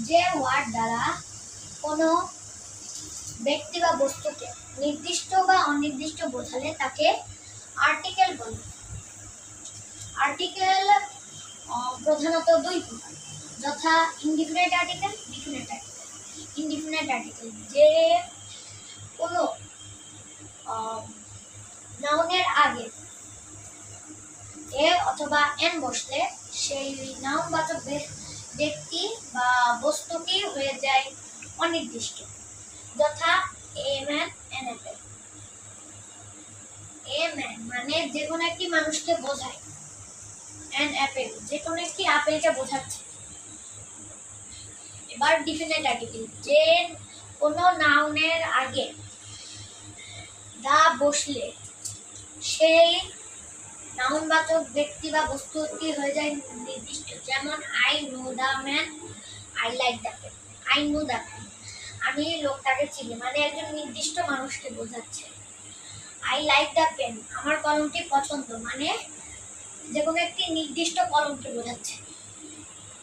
যে ওয়ার্ড দ্বারা কোনো ব্যক্তি বা বস্তুকে নির্দিষ্ট বা অনির্দিষ্ট বোঝালে তাকে আর্টিকেল বলে। আর্টিকেল প্রধানত দুই প্রকার, যথা indefinite article, definite article. Indefinite article যে কোনো নাউনের আগে এ অথবা এন বসলে সেই নাউনবাচক ব্যক্তি বা বস্তুটি হয়ে যায় অনির্দিষ্ট, যথা a man, N Apple. A man মানে যে কোনো একটি মানুষকে বোঝায়, এন অ্যাপেল যে কোনো একটি আপেলকে বোঝাচ্ছে। এবার ডিফিনিট আর্টিকেল যে কোনো নাউনের আগে দা বসলে সেই নাউনবাচক ব্যক্তি বা বস্তুটি হয়ে যায় নির্দিষ্ট, যেমন I know the man, I like the pen. I know the man আমি লোকটাকে চিনি, মানে একজন নির্দিষ্ট মানুষকে বোঝাচ্ছে। আই লাইক দ্য পেন আমার কলমটি পছন্দ, মানে যে কোনো একটি নির্দিষ্ট কলমকে বোঝাচ্ছে।